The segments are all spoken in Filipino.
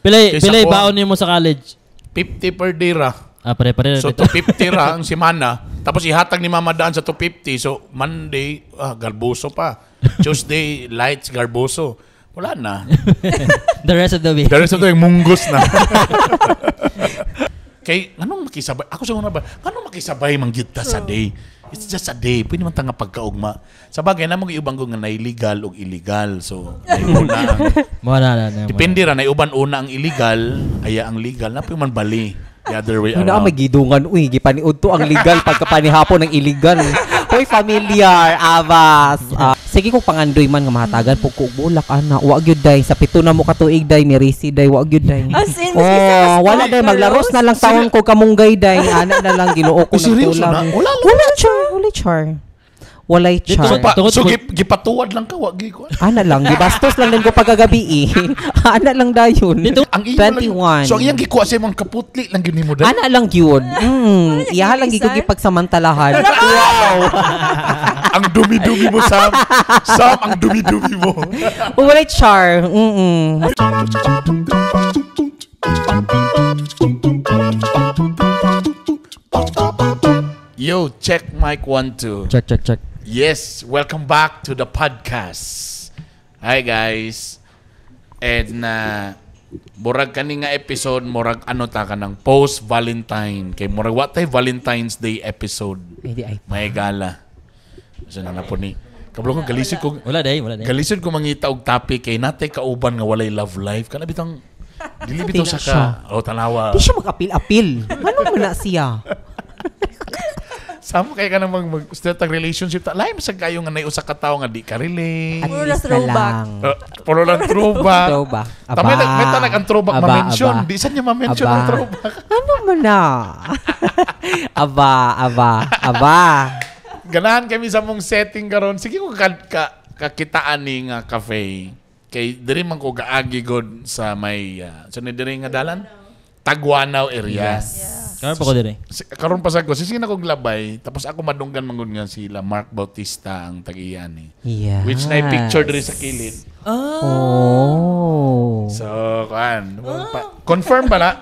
Pilay baon niyo mo sa college? 50 per day ra. Pare-pare. So 250 ra ang semana. Tapos ihatag ni Mama Daan sa 250. So Monday, garboso pa. Tuesday, lights, garboso. Wala na. The rest of the week. The rest of the week, munggos na. Kay, anong makisabay? Ako sa una ba, anong makisabay manggita sa day? It's just a day. Pwede man tanga pagkaugma. Sa bagay, namang iubang ko nga na illegal o illegal. So, una ang... Depende ra, na iuban una ang illegal, aya ang legal. Napi man bali. The other way around. Una magidungan, gipaniud to ang legal pagkapanihapon ng illegal. Uy, familiar, Avas. Sige kung pangandoy man nga mahatagan po ko bulak ana. Wa gyud day sa pito na mo ka tuig day ni Risi day wa gyud day. Wala day maglaros na lang taon ko kamunggay day. Ana na lang Ginoo ko nagtulang. Wala char. Walay char. So gipatuwad lang ka wa gi ko. Ana lang gibastos lang din ko pagkagabi. Ana lang dayon. Ang 21. So ang iyang gikuha sa imong kaputli lang gyud nimo day. Ana lang gyud. Iyaha lang gyud gipagsamantalahan. Wow. Ang dumi-dumi mo, Sam. Sam, ang dumi-dumi mo. Walay char. Yo, check mic 1 2. Check. Yes, welcome back to the podcast. Hi guys. And murag kani nga episode, murag ano ta ka ng post-Valentine. Kay murag what tay Valentine's Day episode. May gala. So na po ni. Kablo ko galisod ko. Wala day. Galisod ko mangita og topic kay natay kauban nga walay love life. Kana bitang dili bitaw sa ka. Tanawa. Di siya mag-apil-apil. Ano man na siya? Sama kay ka nang mag-start ang relationship. Lain sa kayo nga naiusa ka tao nga di ka relate. Puro lang throwback. Puro lang throwback. May tanag ang throwback ma-mention. Di saan niya ma-mention ang throwback? Ano man na? Aba. Ganahan kami sa mong setting karon. Sige ko kakitaan ni nga cafe. Kay diri man ko gaagi god sa may diri nga dalan. Tagwanaw area. Yes. Karon pa ko dire. Karon pa sa ko. Sige na ko glabay. Tapos ako madunggan mangud nga sila Mark Bautista ang tag-iyan eh. Yes. Which na picture diri sa kilid. So, kan. Confirm ba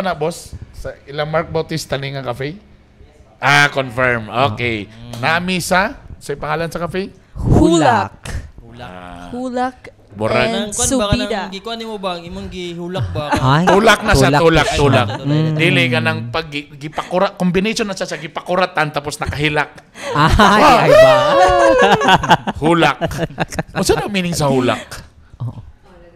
na, boss? Sa ilang Mark Bautista ni nga cafe? Confirm. Okay. Nami sa pangalan sa cafe? Hulak. And Subida. Gikuan nimo ba imong gihulak ba? Tulak na sa tulak. Dili ka nang gipakura combination na sa gipakuratan tapos nakahilak. Ay ba? Hulak. Unsa na meaning sa hulak?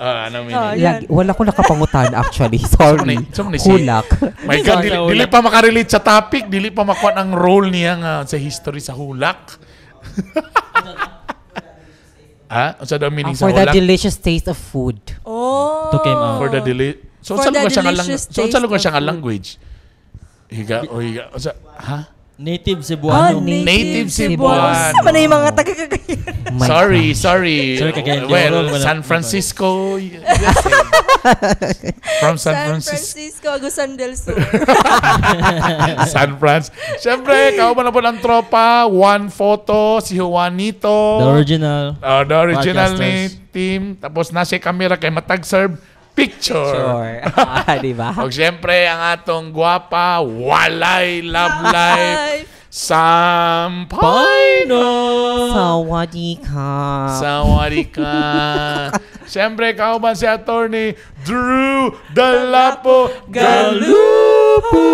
Ano meaning? Wala ko nakapangutan actually. Sorry. Hulak. My God, dili pa makarelate sa topic, dili pa makuha ang role niya sa history sa hulak. Unsa daw meaning sa hulak? For the delicious taste of food. To came out. For the So sa lugar siya nga language. Higa. Native Cebuano. Native Cebuano. Sama na yung mga taga-Cagayan. Sorry. Cagayan. San Francisco. From San Francisco, Agusan del Sur. San Francisco. Siyempre, kauban na po ng tropa. One photo, si Juanito. The original. The original ni team. Tapos nasa camera kay matag-serve picture. Sure. Diba? O siyempre, ang atong guwapa, walay love life. Sampayno. Sawadika. Siyempre, kauban si attorney Drew Dalapo Galupo.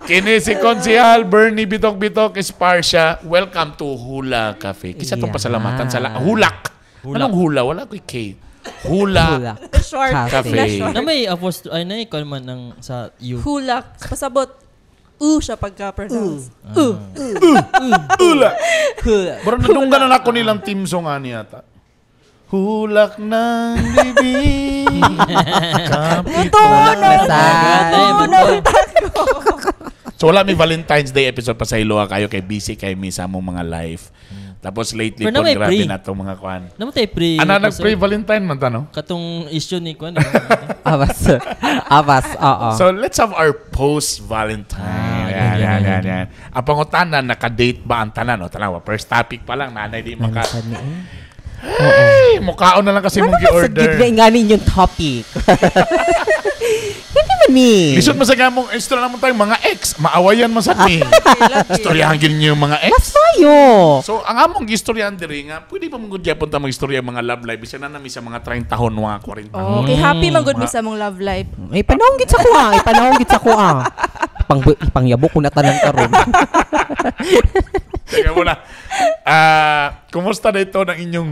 Kini si Konsehal Bernie Bitok Esparsya. Welcome to Hula Cafe. Kisa itong pasalamatan sa Hulak. Anong hula? Wala ko K. Hula Short Cafe. Na may apostrophe ay na ikaw man ng sa you. Hulak. Pasabot. Siya pagka-pronounce. Hulak. Bro, nadunggan na ako nilang team song yata. Hulak ng bibig. Hulak na So wala may Valentine's Day episode pa sa Iloa kayo kay busy kay sa among mga live. Tapos lately po grabe na itong mga kwan. Naman tayo pre. Nag-pre-Valentine man no? Katong issue ni kwan. Abas, oo. So let's have our post-Valentine. Yan. Ang pangutanan, naka-date ba ang tanan? Tanawa, first topic pa lang, nanay di maka... Hey, mukhaon na lang kasi mong gi-order. Sige nga ninyong topic. Hindi man ni. Lisod mo sa gamong istorya naman tayong mga ex. Maawayan man sa ni. Istoryahan gin niyo yung mga ex. Mas tayo. So, ang among gistoryahan diri nga, pwede pa mong gudya punta mag-istorya mga love life. Bisa na nami sa mga 30 tahon, mga 40. Okay, happy man good mi sa mong love life. Ay, panahon gid sa kuha. Ipangyabo ko na tanan karon. Teka muna. Kumusta na ito ng inyong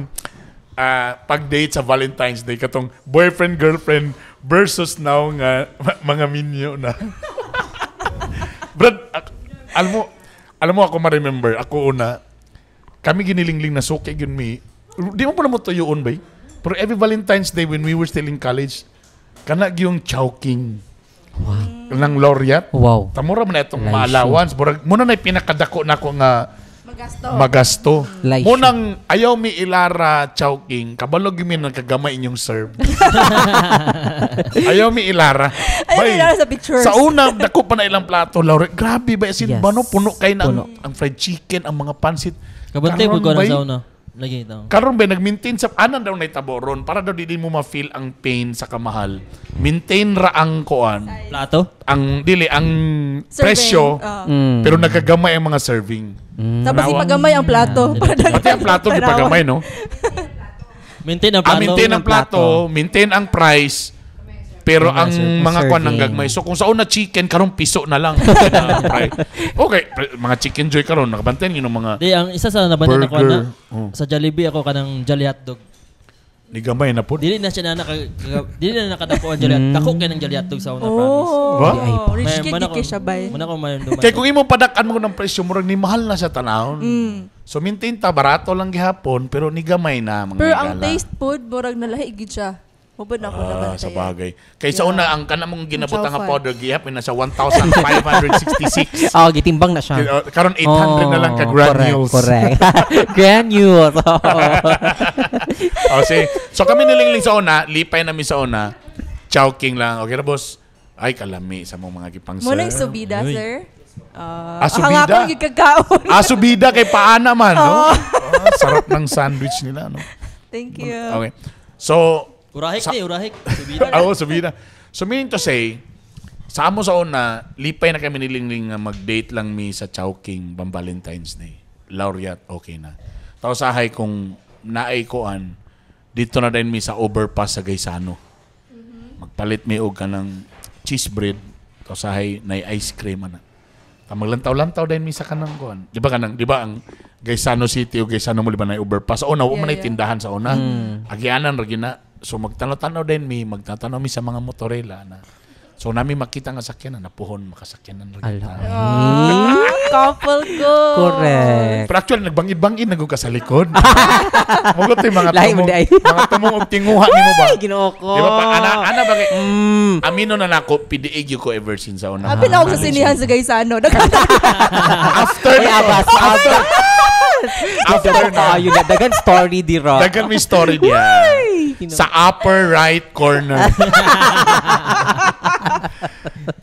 pag-date sa Valentine's Day? Katong boyfriend, girlfriend versus now nga mga minyo na. Brad, alam mo ako ma-remember. Ako una, kami ginilingling na suki yun mi. Di mo pa na mo tuyuon ba? Pero every Valentine's Day when we were still in college, kanag yung Chowking. Wow. Ng laureate. Wow. Tamura mo na itong allowance. Muna na yung pinakadako na ako nga magasto. Laisyo. Munang ayaw mi ilara Chowking, kabalog mi nagkagamay inyong serve. Ayaw mi ilara. Ayaw mi ilara sa pictures. Sa una, dako pa na ilang plato, Laureate. Grabe ba? Sin Yes. bano, puno kayo na Puno. ang fried chicken, ang mga pansit. Kabantay po ko Karon na ba'y- sa una. Lagi ito. Karon ba, nag-maintain sa, anan daw na itaboron, para daw di mo ma-feel ang pain sa kamahal. Maintain ra ang kuan, Plato? ang Serving. presyo, Mm. pero nagagamay ang mga serving. Tapos Panawang- ipagamay ang plato. Pati ang plato di pagamay, no? Maintain ang plato. Maintain ang plato, maintain ang price, pero ang Serving. mga kuan ng Serving. gagmay. So kung sa una chicken, karong piso na lang. Okay, mga chicken joy karon nakabantayan yun ng mga Di, ang isa sa nabantan ako burger. na, sa Jollibee ako kanang Jolly Hotdog. Ni gamay na po. Dili na siya na dili na nakadako ang Jolly Hotdog. Dako kay ng Jolly Hotdog sa una, promise. Ba? Oh, rich May- kid man di kay siya bay. Muna ko mayroon Kaya kung imo padakan mo ng presyo, murag ni mahal na sa tanahon. So maintain ta, barato lang gihapon, pero ni gamay na mga Pero ang igala. taste food, murag nalahi gid siya. Mubod na ako naman Sa bagay. Kaysa una, ang kana mong ginabutan nga powder, gihapon na sa 1,566. Oh, gitimbang na siya. Karon 800 na lang ka granules. Correct. Granules. So kami nilingling sa una, lipay namin sa una, Chowking lang. Okay na, boss? Ay, kalami sa mga gipang sir. Muna yung subida, Uy. sir. Subida? Ang akong gigagaon. Subida kay paana man, no? Sarap ng sandwich nila, no? Thank you. Okay. So, Urahik ni, urahik. Subida. subida. So, meaning to say, sa amo sa una, lipay na kami nilingling nga mag-date lang mi sa Chowking bang Valentine's Day. Laureate, okay na. Tapos sahay kung naay koan, dito na din mi sa overpass sa Gaisano. Magpalit mi og kanang cheese bread, tapos sahay na ice cream ana. Maglantaw-lantaw din mi sa kanang koan. Di ba ang Gaisano City o Gaisano mo, di ba na overpass? Sa una, man ay tindahan sa una. Agianan, ragina. So magtanaw-tanaw din mi, magtanaw mi sa mga motorela na. So namin makita nga sakyanan, napuhon, makasakyanan rin. Couple ko. Correct. Pero actually, nagbangid-bangid, nagugka sa likod. Mugot yung mga Lahi mo tumong, di ay. mga tumong og tinguha ni mo ba? Ay, ginoo ko. Di ba pa, ana ba kay, amino na nako, pidiig ko ever since sa una. Abi na ako sa sinihan sa Gaisano. After Ay, na, abas. After na. Yung dagan story di ro. dagan may story diya. Sa upper right corner.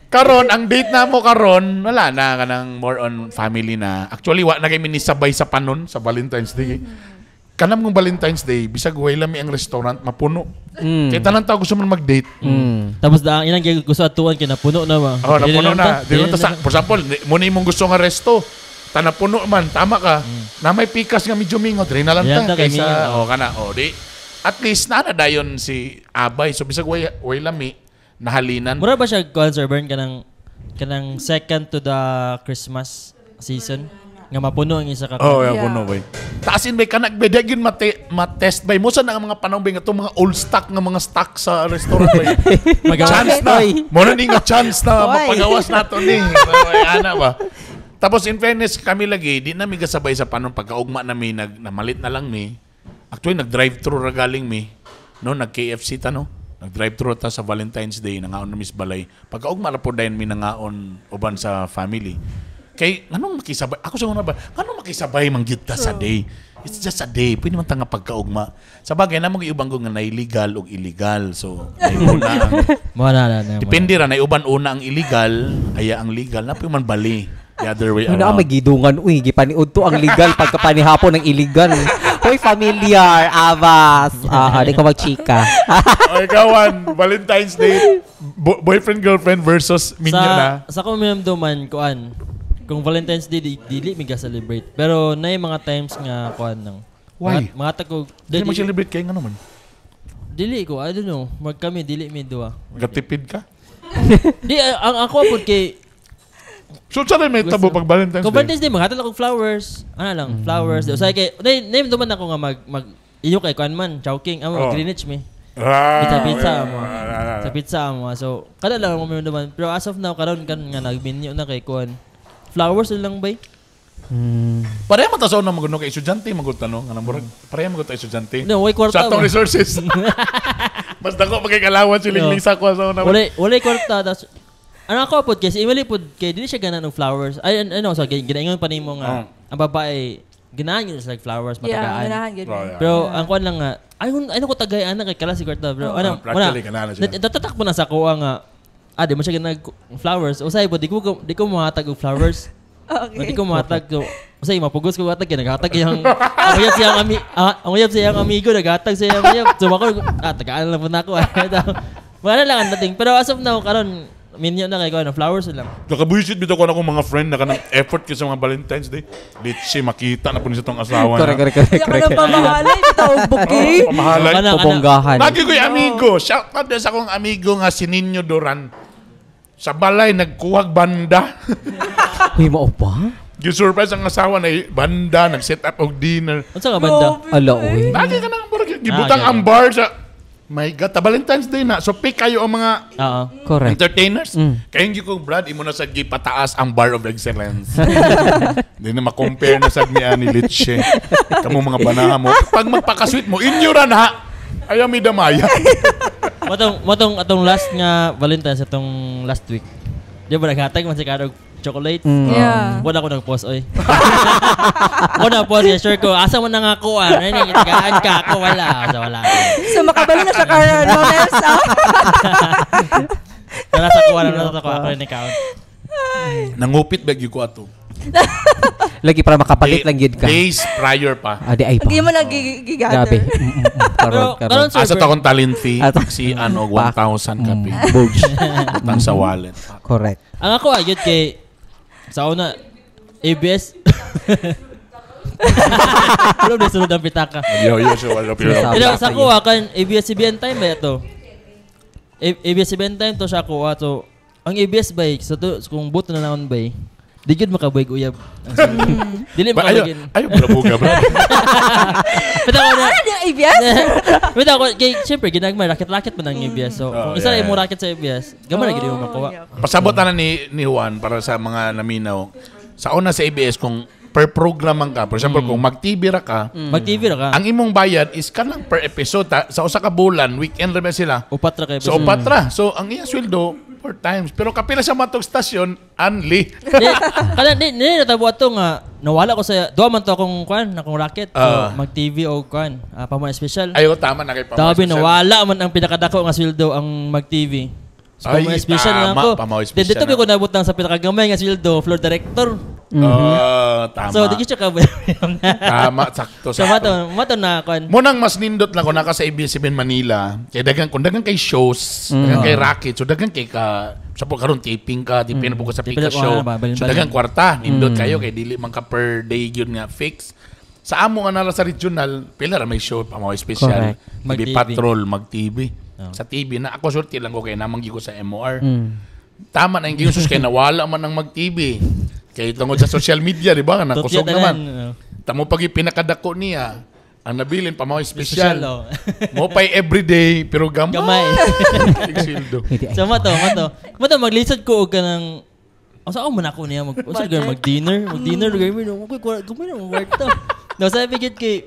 Karon ang date na mo karon, wala na kanang more on family na. Actually wa na kay minisabay sa panon sa Valentine's Day. Kanam ng Valentine's Day, bisag way lami ang restaurant mapuno. Kaya tanan tao gusto man mag-date. Tapos inang gusto atuan kay napuno na ba? Oh, Dili napuno na. ta. Dili ta sa, for example, muna imong gusto nga resto. Napuno man, tama ka. Na may pikas nga medyo mingot, rin na lang Yan ta. ta kay Kaysa, mingot. kana, di. At least, dayon si Abay. So, bisag way lami, nahalinan. Mura ba siya concert burn kanang second to the Christmas season? Nga mapuno ang isa ka. Yeah, puno, bay. Taasin, bay, kanag, bay, dagin matest, bay. Musa na ang mga panahon, bay, nga itong mga old stock nga mga stock sa restaurant, bay. Chance na. Muna ni nga chance na mapagawas nato ni. Ana ba? Tapos in fairness kami lagi, di namin kasabay sa panon pagkaugma namin, namalit na lang mi. Actually, nag-drive-thru ra galing mi. No, nag-KFC ta, no? Nag-drive-thru ta sa Valentine's Day, nangaon na Miss Balay. Pagkaugma ra po dayon mi nangaon uban sa family. Kay, anong makisabay? Ako sa una ba, anong makisabay mangyud ta sa day? It's just a day. Pwede man ta nga pagkaugma. Sa bagay, namang iubang ko nga na illegal o illegal. So, naiuna ang... Depende ra, naiuban una ang illegal, aya ang legal. Napi man bali. The other way Ano ang around. magidungan? Uy, gipaniud to ang legal pagkapanihapon ng illegal. Hoy, familiar, Abas. Di ko magchika. O ikawan, Valentine's Day, boyfriend, girlfriend versus minyo na. Sa kuminamduman, kuan, kung Valentine's Day, dili miga celebrate. Pero na yung mga times nga, kuan nang. Why? Mga tagog. Dili mag-celebrate kayo nga naman. Dili ko, I don't know. Kami, dili mi duwa. Gatipid ka? Di, ang ako po kay, So, saan may tabo pag Valentine's kung Day? Valentine's Day, maghatag akong flowers. Ano lang, flowers. Usay kay, name duman ako nga iyo kay kuan man, Chowking, Greenwich mi. Sa pizza mo. Sa pizza mo. So, kada lang mo naman. Pero as of now, karon kan nga nagminyo na kay kuan. Flowers lang ba? Pareha matasaw na maguno kay estudyante, magutano nga nang pareha maguto estudyante. No, way kwarta. Sa atong resources. Mas dako magkikalawan siling sa ko sa una. Wala kwarta. Ano ako po kasi imali po kay dili siya gana ng flowers. Ay ano so ginaingon pa nimo nga ang babae ganahan yun sa like flowers matagaan. ganahan yun. Pero ang kuan lang nga ay ko tagay ana kay kala si kwarta bro. Ano practically ganahan siya. Natatak mo na sa kuha nga di mo siya ganag flowers. Usay po di ko mahatag og flowers. Okay. Di ko mahatag so usay mapugos ko hatag kay naghatag yang ang siyang amigo naghatag sa iyang uyab. So ako tagaan lang po na ako. Wala lang ang dating pero as of now karon minyo na kay ko flowers lang. Nakabuisit bitaw ko na akong mga friend na kanang effort kay sa mga Valentine's Day. Litsi makita na po niya itong asawa na. Correct. Kaya ka nang pamahalay, bitaw bukay. Pamahalay. Puponggahan. Lagi ko'y amigo. Shout out sa akong amigo nga si Ninyo Duran. Sa balay, nagkuhag banda. Uy, maupa? Gisurprise ang asawa na banda, nag-set up og dinner. Unsa ka banda? Ala, uy. Lagi ka nang gibutang ang bar sa... My God, Valentine's Day na. So, pick kayo ang mga Oo. Correct. entertainers. Kaya hindi ko, Brad, imo na sa gipataas ang bar of excellence. Hindi na makompare na sa niya ni Litche. Kamu mga banaha mo. Pag magpakasweet mo, inyo ran ha. Ayaw mi damaya. Matong atong last nga Valentine's atong last week. Di ba naghatag man si Karog chocolate? Yeah. Wala ko nag-post oy. Wala po siya sure ko asa mo na nga ako ano ni tagaan ka ako wala wala. So makabalo na siya karon, no Nessa? Wala sa kuha ako ni count. Nangupit ba gyud ko ato? Lagi para makapalit lang yun ka. Days prior pa. Di ay pa. Hindi mo Grabe. nagigather. Karon Asa ta akong talent fee? Ato. Si 1,000 kape. Bogs. Utang sa wallet. Correct. Ang ako ayud kay sa una ABS. Wala na sunod ang pitaka. Yo, so wala pero. Pero sa kuha kan ABS-CBN time ba ito? ABS-CBN time to sa kuha to. Ang ABS bike so to kung buto na naon bay. Di gud makabuyag uyab. Dili makabugin. Ayo buga bro. Pero ako na Ano yung ABS? Pero ako kay syempre ginagmay racket man ang ABS. So kung isa ra mo racket sa ABS, gamay na gid mo makuha. Pasabot na ni Juan para sa mga naminaw. Sa una sa ABS kung per program man ka, for example kung mag-TV ra ka, Mag-TV ra ka. ang imong bayad is kanang per episode sa usa ka bulan, weekend ra ba sila. Upat ra kay So upat ra. So ang iyang sweldo 4 times. Pero kapila sa matog stasyon, unli. Kana di natabo ato nga nawala ko sa duha man to akong akong racket. So mag-TV o pamo special. Ayo tama na kay Tabi nawala man ang pinakadako nga sweldo ang mag-TV. So Ay, pamo special nga tama, ako. pamo special Dito na. ko nabutang sa pinakagamay nga sweldo, floor director. Tama. So di siya ka Tama, sakto. So mato na Munang mas nindot lang ko naka sa ABS-CBN Manila. Kaya dagang kay shows, dagang kay racket, so dagang kay ka sa po karon taping ka, depende po ka sa Depende pika kung show. ano ba, balin-balin. So dagang kwarta, nindot kayo kay dili man ka per day yun nga fix. Sa amo nga nala sa regional, pila ra may show pa mo special. Correct. TV Mag-TV. Patrol, mag-TV. Sa TV na ako sorti lang ko kay namanggi ko sa MOR. Tama na yung ginusos kay nawala man ang mag-TV. Kay tungod sa social media, di ba? Nakusog naman. Tamo pag pinakadako niya, ang nabilin pa mga special. Mo pa'y everyday, pero gamay. Igsildo. So mato maglisod ko og kanang saan man ako niya mag-dinner gawin mo gawin mo work to. No sabi gid kay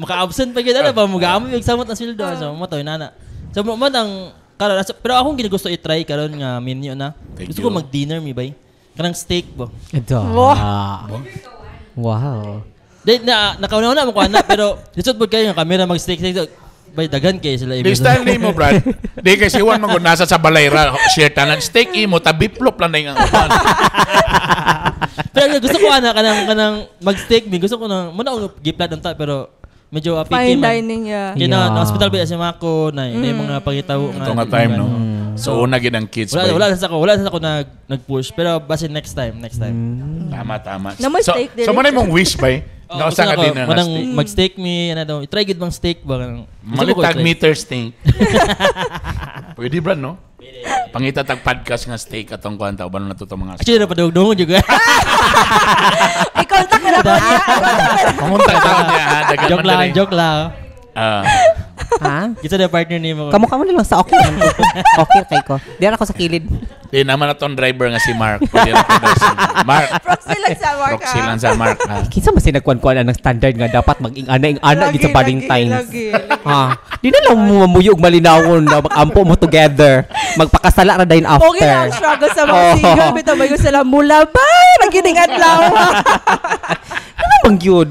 maka-absent pa gid ana ba mag-amo yung samot ang sweldo so mato inana. So man ang karon pero akong ginagusto i-try karon nga menu na. Gusto ko mag-dinner mi bay. Kanang steak ba? Ito. Wow. Di nakauna na mo ko ana pero lisod pud kayo nga camera mag-steak bay dagan kay sila Next time ni mo, Brad. Di kay si Juan nasa sa balay ra. Share tanan. Steak imo, tabiplop lang na yung Pero gusto ko kanang mag-steak me. Gusto ko nang muna ako giplat ng ta pero medyo apiki Fine man. dining, yeah. Kaya Yeah. na hospital ba si Mako na yung mga pangitaw Ito nga time, no? So, una gid ang kids. Wala sa ako nag-push pero basi next time. Tama. Na may steak din. So, man mong wish ba? Oh, Nausa ka din na manang steak. mag-steak me ano daw. I-try gid bang steak ba kanang. Malitag meter steak. Pwede ba, no? Pangita tag podcast nga steak atong kwanta uban na to mga Actually na padugdungon juga. I-contact na ko niya. Pamunta taon niya ha. Dagan man diri. joke lang. Ha? Kita na partner ni mo. Kamukha mo lang sa okay. Okay kay ko. Diyan ako sa kilid. Di naman na tong driver nga si Mark. Pwede na to daw si Mark. Proxy lang sa Mark. Proxy lang sa Mark. Kinsa man sinagkuan-kuan ng standard nga dapat mag-ing-ana gid sa Valentine's. Lagi. Ha. Di na lang mo mamuyog malinawon na mag-ampo mo together. Magpakasala ra dayon Pogi na ang after. struggle sa mga single. Bito ba yung sila mula ba? Nagining adlaw. Ganun gyud.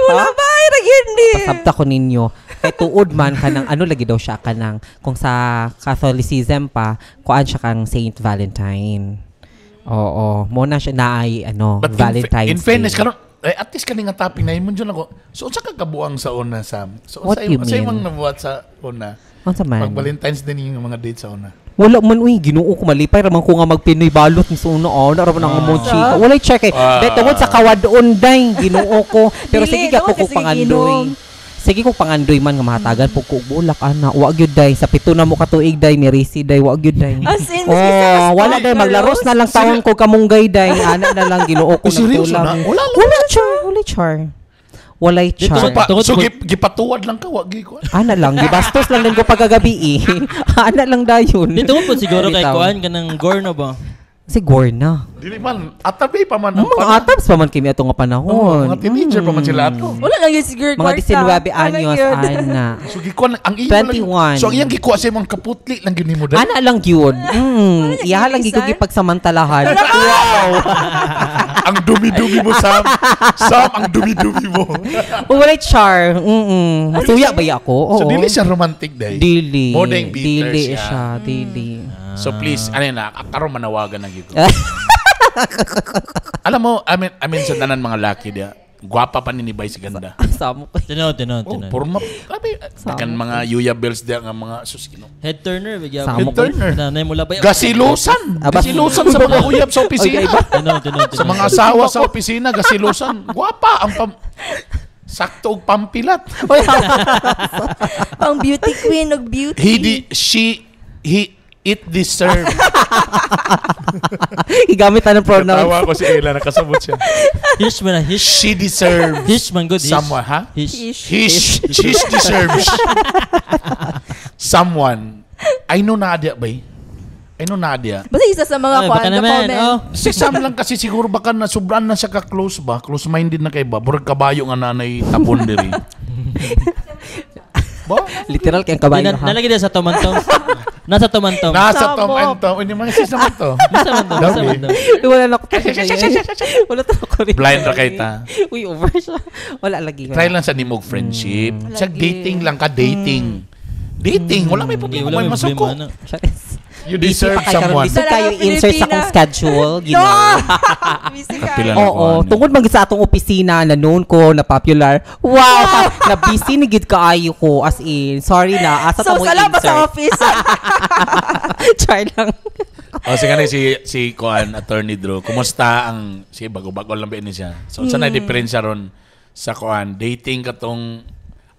Mula ba? Nagindi. Pasabta ko ninyo. Kay tuod man kanang ano lagi daw siya kanang kung sa Catholicism pa kuan siya kang Saint Valentine. Oo, mo na siya na ay But Valentine's in fairness, Day. karon at least kani nga topic na imong dyan ako. So, unsa ka kabuang sa una, Sam? So, What you sa mean? imong nabuhat sa una? Unsa man? Pag Valentine's din yung mga date sa una. Wala man uy, Ginoo ko malipay raman ko nga magpinoy balot ni suno na ra man ang among chika. Wala check eh. Tungod sa kawadon day Ginoo ko. Pero Dili, sige ka no, ko kasi pangandoy. ginom. Sige ko pangandoy man nga mahatagan pug kog bulak ana. Wa gyud day sa pito na mo ka tuig day ni Risi day wa gyud day. As in, mas isa ka wala sport, day maglaros na lang taon ko kamunggay day. Ana na lang Ginoo ko seryoso na? nagtulang. Wala char. Walay Dito char. Tungod- Gipatuwad lang ka, wag ko. Ana lang, gibastos lang din ko pagkagabi eh. Ana lang dayon. Dito mo po siguro kay Bitaw. kuan kanang Gorno ba? Siguro na. Dili man, atabi pa man. Mga atabs pa man kimi atong nga panahon. Mga teenager pa man sila ato. Wala lang yung siguro Mga 19 anyos, ana. So, gikuha, ang iyo lang. 21. So, ang iyang gikuha sa imong kaputli lang yun mo dahil. Ana lang yun. Iyaha lang nag-iisa? gikugi pagsamantalahan. Ang dumi-dumi mo, Sam. Sam, ang dumi-dumi mo. Walay char. Masuya ba ako? Oo. So, dili siya romantic day. Dili. More than bitter Dili siya. siya. Dili. So, please, ano yun na, karon manawagan na gito. Alam mo, I mean sa tanan mga laki dia, gwapa pa ni Bay si ganda. Samo ko. Tinod. Oh, purma. Sabi, kan mga Yuya Bells dia nga mga suskino. Head turner bigyan. Samo Head turner. Na mula ba? Gasilusan. Abas. Gasilusan sa mga uyab sa opisina. Tinod. Sa mga asawa sa opisina, gasilusan. Gwapa ang sakto og pampilat. Pang beauty queen og beauty. It deserve. Igamit na ng pronoun. Tawa ko si Ella, nakasabot siya. Hish man hish. She deserves Hish man good hish. someone, ha? Hish. She deserves someone. I know Nadia, bay. I know Nadia. Basta isa sa mga Ay, baka kwan, naman. comment. Oh. Si Sam lang kasi siguro baka na sobrang na siya ka-close ba? Close-minded na kay ba? Burag kabayo nga nanay tapon diri. Ba? Literal kayang kabayo ha. Nalagay din sa tomantong. Nasa tomantong. Nasa Sabok. Tom and Tom. Hindi mga sis naman to. Nasa tomantong. Wala na ako. Wala na ako rin. Blind ra kay ta. Uy, over siya. Wala lagi. Try lang sa nimog friendship. Sa Lagi. dating lang ka, dating. Dating, wala may problema. Wala May may masuko. problema. You deserve someone. Bisag kayo Sa insert sa akong Pilipina. schedule. No! Busy ka. Kapila na Oo, ko, ano. tungod man gid sa atong opisina na known ko na popular. Wow, na busy ni gid kaayo ko as in. Sorry na, asa So, ta mo sala ba sa insert. office? Char lang. O sige na si Koan, Attorney Drew. Kumusta ang si bago-bago lang ba ini siya? So saan na diferensya ron sa Koan? Dating katong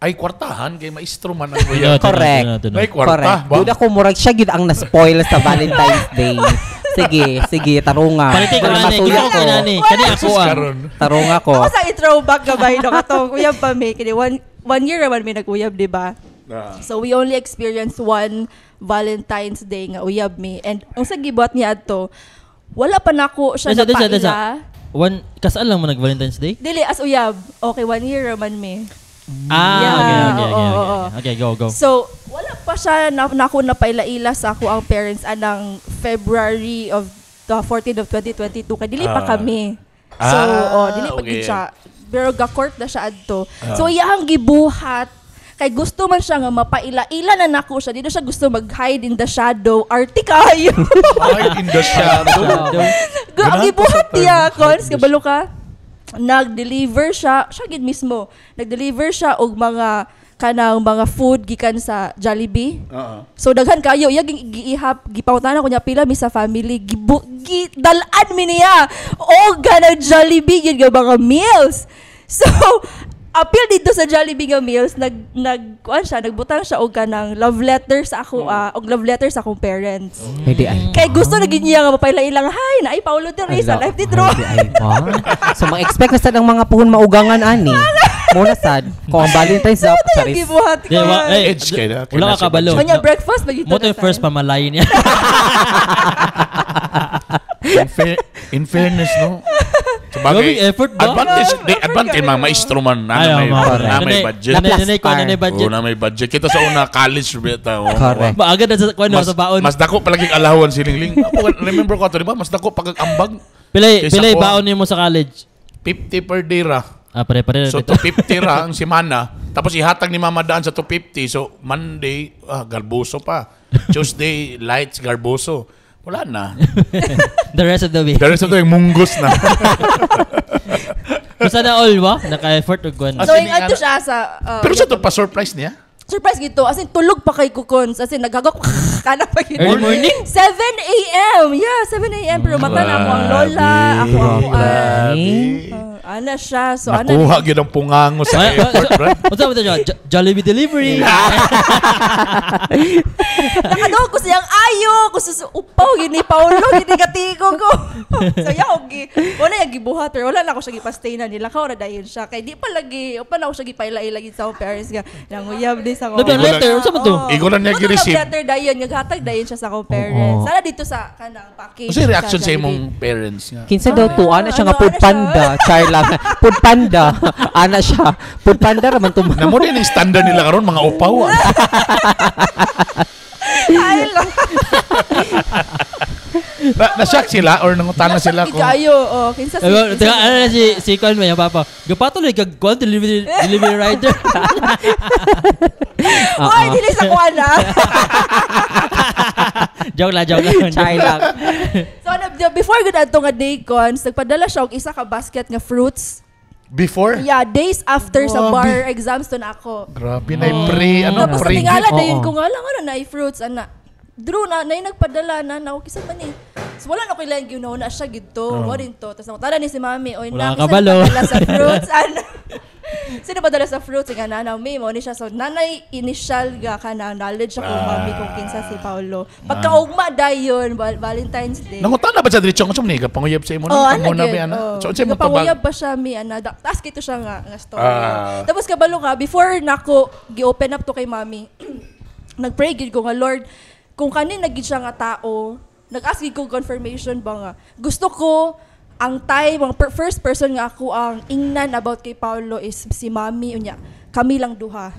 ay kwartahan kay maestro man ang kuya. Correct. May kwarta Correct. ba? Duda ko murag siya gid ang na-spoil sa Valentine's Day. Sige, tarunga. Palitin ko Wala nani. masuya Kita ko. ko nani. Kani ako Sus, ah. karon. Tarunga ko. Ako sa i-throwback gabay no katong uyab pa mi kini one year naman may nag-uyab, di ba? So we only experienced one Valentine's Day nga uyab mi and ang sa gibuhat niya adto wala pa nako siya napaila. One kasal lang mo nag Valentine's Day? Dili as uyab. Okay, 1 year naman mi. Ah, oo. okay. Go. So, wala pa siya nako napaila-ila sa ako ang parents anang February of the 14th of 2022 kay dili pa kami. So, dili pa okay. gid siya. Pero ga-court na siya adto. So, iyang gibuhat Kay gusto man siya nga mapaila-ila na nako siya. Dito siya gusto mag-hide in the shadow. Arte kayo. Hide in the shadow. Ang ibuhat niya, Cons. Kabalo ka? Nag-deliver siya gid mismo. Nag-deliver siya og mga kanang mga food gikan sa Jollibee. So daghan kayo yaging giihap gipawtanan ko niya pila mi sa family dalan mi niya og ganang Jollibee yun nga mga meals. So appeal dito sa Jollibee nga meals kuan siya nagbutang siya og kanang love letter sa ako og love letter sa akong parents. Hindi ay. Kay gusto na gid niya nga mapailang hi na ay Paulo Teresa life dito. So mag-expect na sad ang mga puhon maugangan ani. Muna sad kung ang Valentine's up charis. Gibuhat ko. Edge kay na. Wala ka kabalo. Kanya breakfast magito. Mo to yung first pamalayin niya. In fairness, no? Gawing effort ba? Advantage mga maestro man na may budget. Na budget. Na may budget. Kita sa una college beta. Correct. Maaga na sa baon. Mas dako palaging alawan siling-ling. Ako remember ko ato, di ba? Mas dako pag-ambag. Pilay baon niyo mo sa college. 50 per day ra. Pare. So 250 ra ang semana. Tapos ihatag ni Mama Daan sa 250. So Monday, garboso pa. Tuesday, lights, garboso. Wala na. The rest of the week. The rest of the week, munggos na. Basta na all ba? Naka-effort o gwan. So yung ato siya sa Pero sa to pa surprise niya? surprise gito. As in, tulog pa kay Kukons. As in, naghagok kana pa gito. Early morning? 7 a.m. Yeah, 7 a.m. Pero mata na ako ang lola. Ako ana siya. So, nakuha gyud ang pungango sa airport, right? What's up with the Jollibee delivery? Nakadog ko siyang ayo. Ko sa upaw. Gini Paulo. Gini katigo ko. So, yaw. Wala yung gibuhat. Pero wala na ako siya gipastay na nila. Kaw na dahil siya. Kaya di pa lagi. O pa na ako siya gipaila-ilagin sa parents nga. Nanguyab din sa ko. Letter? Saan ba to? Ikaw lang niya gi-receive. Letter dayon. Naghatag dayon siya sa akong parents. Sana dito sa kanang package. Kasi reaction sa imong parents nga. Kinsa daw to, ana siya nga food panda, char lang. Food panda, ana siya. Food panda raman to. Namo din yung standard nila karon mga upaw. Ay lang. Na-shock sila or nangutana sila kung Ikayo, kinsa Teka, ano na si Kwan mo, yung papa. Gapatuloy kag Kwan, delivery rider. Oy, dili sa kuan na. Joke lang. Char lang. So, before good adto nga day cons, nagpadala siya og isa ka basket nga fruits. before? Yeah, days after sa Grabe. bar exams to na ako. Grabe na pre, Tapos pre. tingala Oo. dayon ko nga lang na fruits ana. Drew na nagpadala na ako kisa man ni. So wala na ko ilang ginaw na siya gidto. Mo din to. Tapos nakutara ni si mami, oy Wala na ka balo. padala sa fruits ana. Sino padala sa fruits nga nanaw may mo ni siya so nanay initial ga kana knowledge ako mami kung kinsa si Paulo. Pagkaugma dayon Valentine's Day. Nangutana ba sa diretsyon ko sa mga panguyab sa imo Oh, nang amo na ba ana? So sa mo panguyab pa siya mi ana. Task ito siya nga story. Tapos kabalo ka before nako gi-open up to kay mami. Nagpray gid ko nga Lord, kung kanin nagid siya nga tao, nag-ask gid ko confirmation ba nga. Gusto ko ang first person nga ako ang ingnan about kay Paulo is si mami unya. Kami lang duha.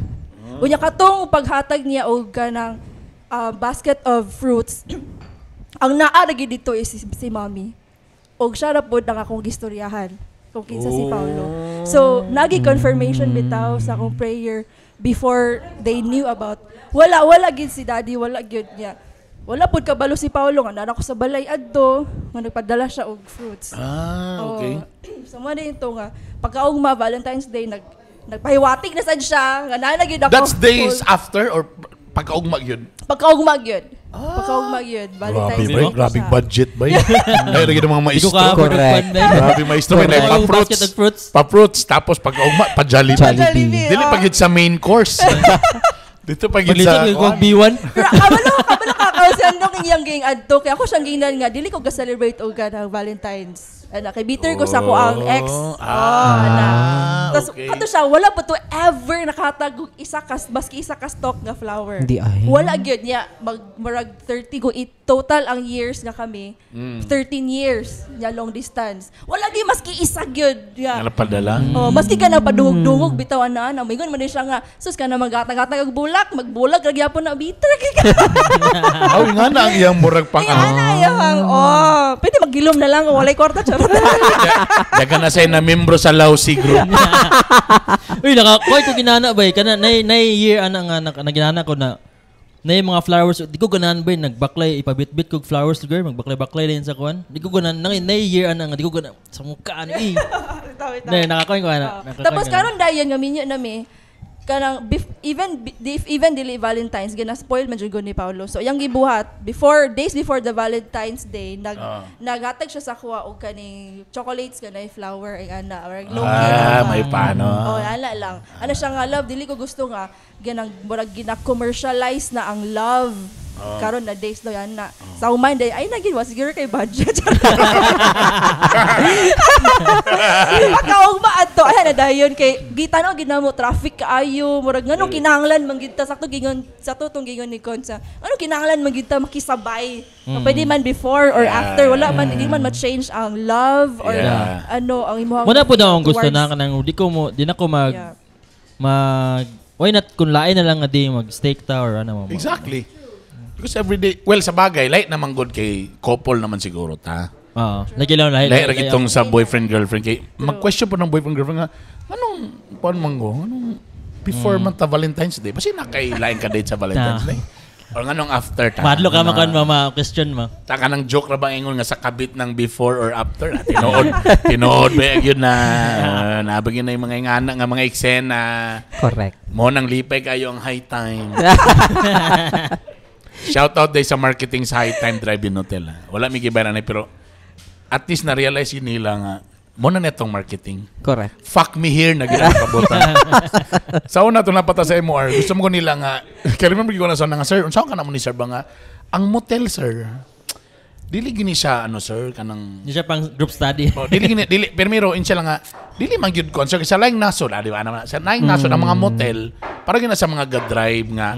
Unya katong paghatag niya og kanang basket of fruits. Ang naa gid dito is si mami. Og siya ra pod ang akong gistoryahan kung kinsa si Paulo. So, nagi confirmation bitaw sa akong prayer before they knew about. Wala gid si daddy, wala gid niya. Wala pod kabalo si Paulo nga nana ko sa balay adto nga nagpadala siya og fruits. okay. So mo din to nga pagkaugma Valentine's Day nagpahiwatig na sad siya nga nana gyud ako. That's days after or pagkaugma gyud? Pagkaugma gyud. Pagkaugma gyud Valentine's Day. Grabe budget ba yun? Ay lagi mga maestro. Correct. Grabe maestro may Basket of fruits. pa-fruits tapos pagkaugma pa Jollibee. Jollibee. Dili pa gyud sa main course. Dito pa gyud Paglito sa kag B1. Pero kabalo kakausan nung iyang ging adto kaya ako siyang gingnan nga dili ko ga-celebrate og kanang Valentine's. Ana kay bitter ko sa ko ang ex. Ana. Tapos okay. kato siya wala pa to ever nakatag og maski isa ka stalk nga flower. Hindi ay. Wala gyud niya magmarag 30 go total ang years nga kami. 13 years nya long distance. Wala di maski isa gyud. Ano padala? Maski ka na padungog-dungog bitaw ana mingon man siya nga sus ka na maghatag-hatag og bulak magbulag ra gyapon na bitter kay ka. Aw nga na Ana ang iyang murag pang pwede maggilom na lang kung walay kwarta, charot. Daga na say na membro sa Lausi group. Uy, nakakuha ko ginana ba eh. Kana, na year na ginana ko na yung mga flowers. Di ko ganahan ba nagbaklay, ipabit-bit ko flowers. Girl, magbaklay-baklay din sa kuhan. Di ko ganahan, na year di ko ganahan, sa mukha ano eh. Nakakuha ko Tapos karon dayon nga minyo na mi, kanang even dili Valentine's gina spoil man jud ni Paulo. So yang gibuhat days before the Valentine's Day naghatag siya sa kuha og kaning chocolates kanay flower ay ana or may paano. Ala lang. Ano siya nga love dili ko gusto nga gina-commercialize na ang love. Karon na days daw yan na. Sa humain day ay naging siguro kay budget. Makaugma adto ay na dayon kay gitanaw ginamo traffic kaayo murag nganong kinahanglan man gid ta sakto gingon sa tutong gingon ni Konsa. Ano kinahanglan man gid ta makisabay. Pwede man before or after wala man hindi man ma-change ang love or ano ang imong. Muna po daw ang gusto na kanang di na ko mag why not kung lain na lang nga di mag-steak ta or ano mo. Exactly. Because every day, sa bagay, light naman good kay couple naman siguro ta. Nagilaw lahi. Lahi itong sa boyfriend-girlfriend kay mag-question po ng boyfriend-girlfriend nga, anong before man ta Valentine's Day? Basi nakailain ka date sa Valentine's Day? Or anong after ta? Madlo ka makan mama question mo. Taka ng joke ra ba ingon nga sa kabit ng before or after? Tinood ba yun na nabagyan na yung mga ingana nga mga eksena. Correct. Mo nang lipay kayo ang high time. Shout out day sa marketing sa High Time Drive-In Hotel. Wala may gibayaran pero at least na-realize yun nila nga mo na netong marketing. Correct. Fuck me here na ginakabutan. Sa una ito napata sa MOR. Gusto mo ko nila nga kaya remember ko na sa nga sir, unsa ka na mo ni sir ba nga ang motel sir. Dili gini siya sir kanang di siya pang group study. Dili permiro insya lang nga dili man gyud kon sir sa laing nasod di ba naman sa laing nasod ang mga motel para gina sa mga drive nga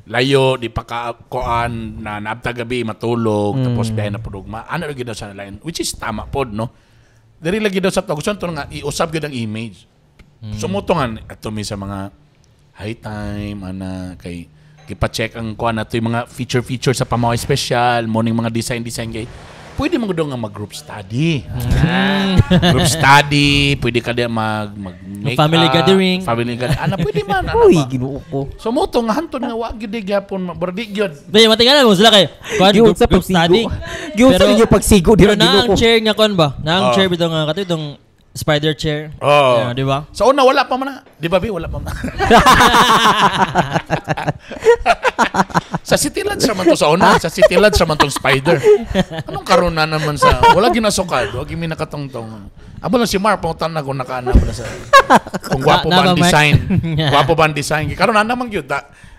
layo di pa koan na naabta gabi matulog tapos biyahe na pudugma ano gyud sa lain which is tama pod no diri lagi daw sa to gusto to nga iusab gyud ang image sumutongan ato mi sa mga high time kay ipa-check ang kuha na ito yung mga feature sa pamaway special, morning mga design kay pwede mo doon nga mag-group study. Group study, pwede ka din mag-make family gathering. Pwede man. Uy, ginuo ko. So mo ito, nga hantod nga wag yun gyapon bardi yun. Dahil matingalan mo sila kayo. Group study. Giyon sa inyo pagsigo. Pero na ang chair nga kon ba? Na ang chair bito nga kato itong spider chair. Di ba? Sa una, wala pa man na. Di ba, wala pa man na. Sa City Lodge naman to sa una. Sa City Lodge naman tong spider. Anong karuna naman sa... Wala ginasukad. Huwag yung minakatong-tong. Abo lang si Mar, pangutan na kung nakaanap na sa... Kung gwapo ba ang design. Gwapo ba ang design. Karuna naman yun.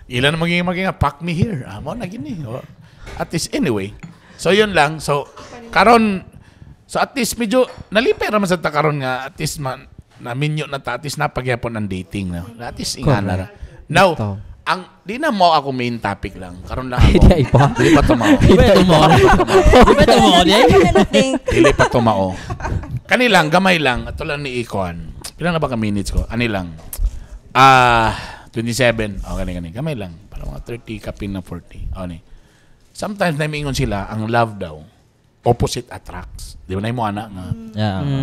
Ilan naman yung maging pack me here. Amo na gini. At least, anyway. So, yun lang. So, karon so at least medyo nalipay naman sa takaron nga at least na-minyo na at least napagyapon ang dating na. At least ingana na. Now, di na mo ako main topic lang. Karon lang ako. Dili pa tumao. Dili pa tumao. Kanilang, gamay lang. Ito lang ni Icon. Ilan na ba ka minutes ko? Ani lang. 27. Kani. Gamay lang. Para mga 30 kapin na 40. Okay. Sometimes naimingon sila, ang love daw, opposite attracts. Di ba na yung mga anak nga?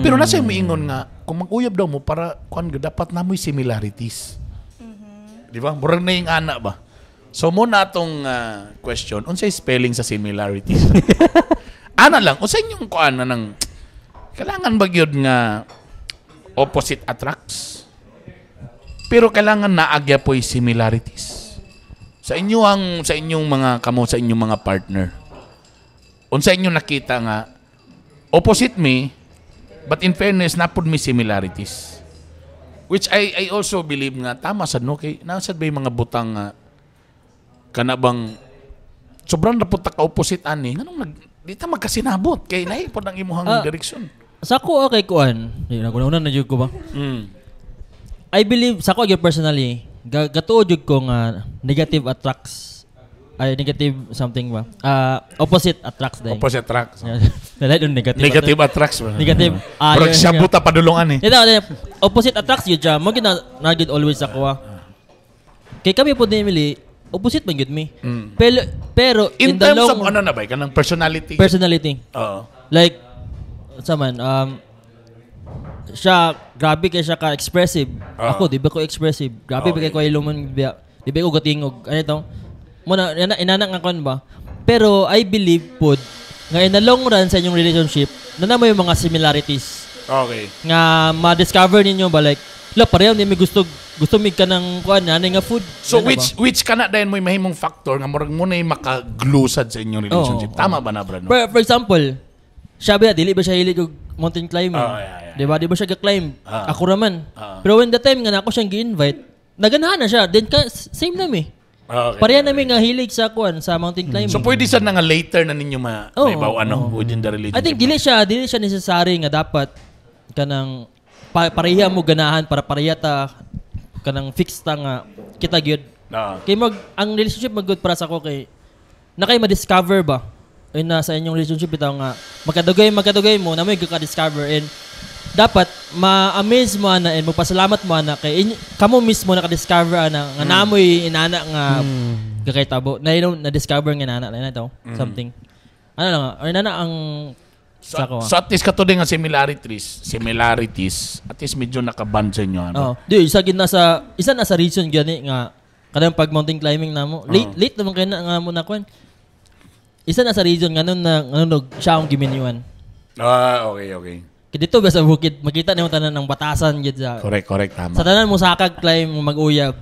Pero nasa yung miingon nga, kung mag-uyab daw mo, para dapat na mo'y similarities. Di ba? Murag na yung anak ba? So, muna itong question, unsay spelling sa similarities? Ana lang, unsay yung kuan na ng, kailangan ba yun nga opposite attracts? Pero kailangan naagya po'y similarities. Sa inyong mga kamo, sa inyong mga partner, unsa inyo nakita nga opposite me but in fairness napud may similarities which I also believe nga tama sad no kay nasad ba yung mga butang nga kana bang sobrang napud ta ka opposite ani nganong di ta magkasinabot kay lahi pod ang imuhang direksyon sa ko okay kuan di na kuno na jud ko ba I believe sa ko personally gatuod jud ko nga negative attracts negative something ba? Opposite attracts dahil. Opposite attracts. Dahil yung negative attracts ba? Negative. Pero siya buta padulungan eh. Ito, opposite attracts yun siya. Mo nagid always ako. Kay kami po din, Emily, opposite man yun me. Pero Pero In the terms long of ano na ba? Kanang personality. personality. Oo. Like, siya, grabe kaya siya ka-expressive. Ako, di ba ko expressive? Grabe ba Okay. kaya ko iluman, di ba ko gatingog? Ano ito? Muna, inanak nga kon ba? Pero I believe po, nga in the long run sa inyong relationship, na mo yung mga similarities. Okay. Nga ma-discover ninyo ba, like, pareho hindi may gusto mig ka ng kuan nga food. So Ano which kana dayon mo mahimong factor nga murag mo na makaglusad sa inyong relationship. Oo. Tama ba na, Brad? No? For example, siya ba, dili ba siya hilig og mountain climbing? Yeah. Di ba? Di ba siya ga-climb? Ah. Ako raman. Ah. Pero when the time nga na ako siyang gi-invite, naganahan na siya. Then same na mi. Okay. Pareha namin nga hilig sa kuan sa mountain climbing. So pwede sa nga later na ninyo maibaw within the relationship. I think dili siya necessary nga dapat kanang pareha mo ganahan para pareha ta kanang fix ta nga kita gyud. Kay ang relationship good para sa ako kay na kay ma-discover ba na sa inyong relationship bitaw nga magkadugay mo na may ka-discover and dapat ma-amaze mo ana and magpasalamat mo ana kay kamo mismo naka-discover ana nga namoy inana nga gakaytabo na discover nga inana na ito something ano lang or inana ang So at least kato din nga similarities at least medyo nakaband sa inyo ano. Di isa na sa reason gani nga kadang pag mountain climbing namo late naman kay na nga mo na kwan. Isa na sa reason nga nun siya ang giminyuan. Okay. Kaya dito ba sa bukid, makita na yung tanan ng batasan gid sa. Correct, tama. Sa tanan mo sakag climb mag-uyab.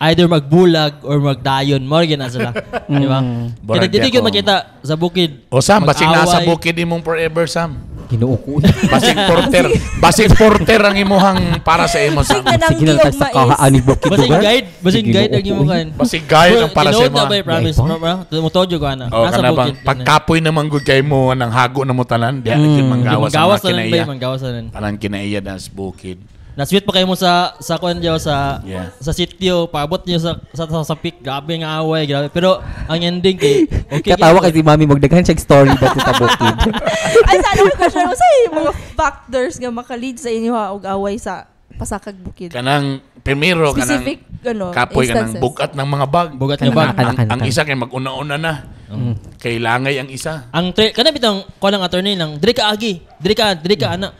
Either magbulag or magdayon, mo gina sila. Di ba? Kaya dito yung makita sa bukid. O Sam, basig nasa mag-away. bukid imong forever, Sam. Ginoo ko. Basig porter ang imuhang para sa imo, Sam. Sige na tayo sa kahaan ni Bukid Basing guide ang imo kan. Basig guide ang para sa imo. Tinood na ba, promise, bro? Tumutodyo ko ana. O kana bang pagkapoy naman gud kay mo nang hago na mo tanan, diha gyud manggawas Manggawas ang na kinaiya. manggawas na. Tanan kinaiya das bukid. Na-sweet pa kayo mo sa kuan diyo sa Yeah. sa sitio, paabot niyo sa peak, grabe nga away, grabe. Pero ang ending kay okay. Katawa kay si Mami magdaghan siya story ba sa Bukid. Ay, sa ano question mo, sa mga factors nga makalid sa inyo og away sa pasakag bukid. Kanang primero Specific, kanang kapoy kanang instances. bugat ng mga bag. Bugat nga bag. Ang isa kay mag-una-una na. Kay langay ang isa. Ang kana bitang kuan ang attorney lang, diri ka agi, diri ka ana.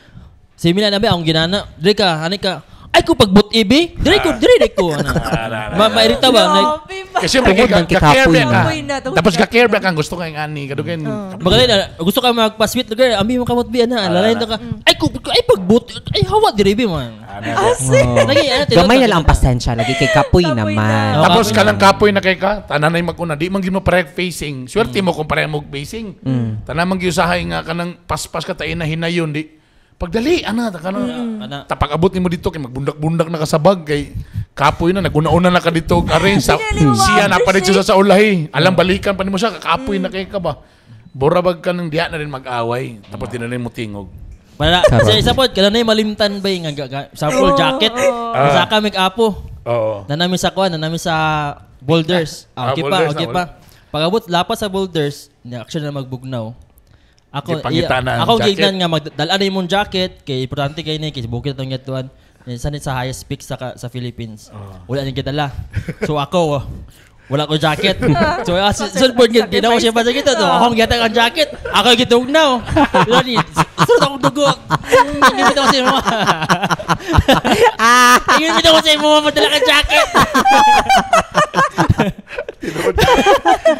Similar na ba ang ginana? Diri ka, hani ka. Ay ko pagbut ibi, diri ko ana. Mairita ba? Kasi Tungod ng ka-care kitapoy ka. na. Tapos ka-care ba kang gusto kang ani kadugay. Magaling na gusto ka magpa-sweet lugar, ambi mo kamot bi ana. Lalay ka. Ay pagbut, ay hawa diri bi man. Lagi ana Gamay na lang ang pasensya lagi kay Kapoy naman. Tapos kanang kapoy na kay ka, tananay mag-una, di man gyud mo parehong facing. Swerte mo kung pareho mo facing. Tanan man gyud usahay nga kanang paspas ka tayo na hinayon di. Pagdali, tapag abot nimo dito kay magbundak-bundak na kasabag kay kapoy na naguna-una na ka dito arin sa siya na pa dito sa ulahi. Alam balikan pa nimo siya kapoy na kay ka ba. Borabag ka nang diha na rin mag-away tapos di na rin mo tingog. Para sa isa po kanay malimtan ba nga sample jacket. Sa ka make-apo. Oo. Nanami sa kuan, nanami sa boulders. Okay Boulders pa. Pag-abot lapas sa boulders, actually na magbugnaw. Ako gignan nga magdala na imong jacket kay importante kay ni kay bukid tong yatuan. Sanit sa highest peak sa Philippines. Wala nang gidala. So ako wala ko jacket. So sunod ginawa siya pa sa kita to. Ako gitag ang jacket. Ako gitugnaw. Lani, sunod akong dugo. Ngimit ako sa imo. Ngimit ako sa imo madala ka jacket.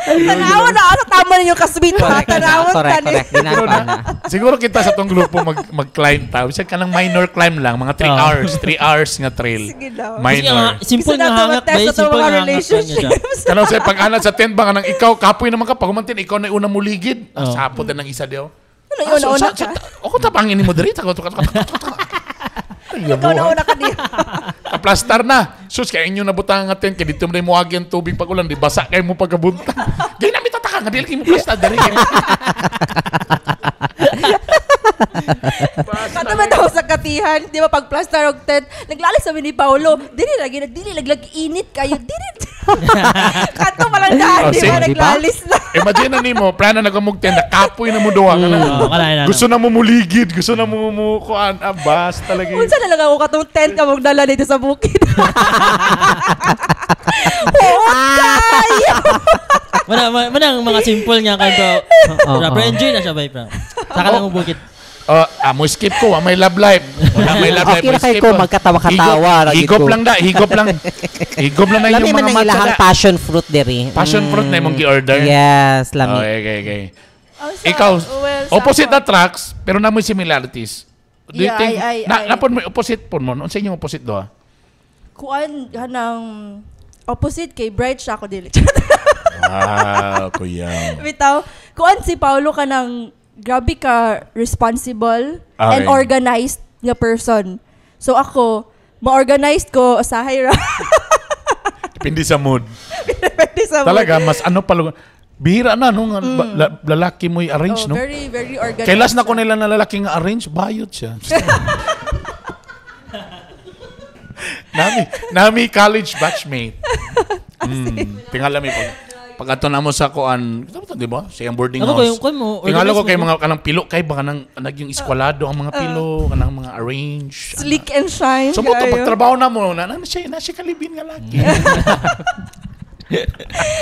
Tanawa na sa tama ninyo kasweet ha. Tanawa ka ni. Correct. Siguro kita sa tong grupo mag-climb ta. Bisa ka ng minor climb lang, mga 3 hours, 3 hours nga trail. Sige daw. Minor. Simple Isa nga na to hangat ba? mag-test sa Simple mga nga hangat relationships. Kanang sa pag-anat sa tent ba nga nang ikaw kapoy naman ka pagumantin ikaw na una mo ligid. Sapot na ng isa diyo. Ano yung una-una ka? Ako tapangin mo diri ta. Ikaw na-una ka niya. Kaplastar na. Sus kay inyo nabutang nga tent kay dito mo mo agi ang tubig pag ulan di basa kay mo pagkabunta. Di na mi tataka nga dili mo plastar diri. Kato ba daw sa katihan, di ba pag plaster og tent, naglalis sa ni Paolo, dili laglag init kayo, dili. Kato pa lang daan, di ba naglalis na. Imagine na nimo, plano na gamugten na kapoy na mo duwa ka gusto na mo muligid, gusto na mo kuan abas talaga. Unsa na lang ako katong tent ka mong dala dito sa bukid. Oo, tayo! Manang mga simple nga kanto. Pero enjoy na siya, bay, bro. Saka lang mo bukit. Mo skip ko, may love life. Wala may love life. Okay ra kay ko magkatawa-katawa. Higop lang na yung Lami man mga ang ilahang matcha. passion fruit diri. Passion fruit na yung gi-order. Yes, lami. Okay. Oh, Ikaw, sa opposite ako- na tracks, pero namoy similarities. Do you Yeah, think, ay. napon mo yung opposite po mo? Ano sa inyong opposite do? Kuan hanang opposite kay Bright siya ako dili. Kuya. Bitaw, kuan si Paulo ka ng grabe ka responsible Okay. and organized nga person. So ako, ma-organized ko usahay ra. Depende sa mood. Depende sa mood. Talaga, mas ano pala. Bihira na, no? Lalaki mo i-arrange, no? Very, very organized. Kailas na ko siya. nila na lalaki nga arrange, bayot siya. nami college batchmate. Tingala mi pag ato na mo sa kuan, di ba? Sa iyang boarding Ako house. kayo mo. Tingala ko kay mga kanang pilo kay baka nang yung eskwalado ang mga pilo, kanang mga arrange. Sleek and shine. So mo to kayo. pagtrabaho na mo na siya kalibin nga laki.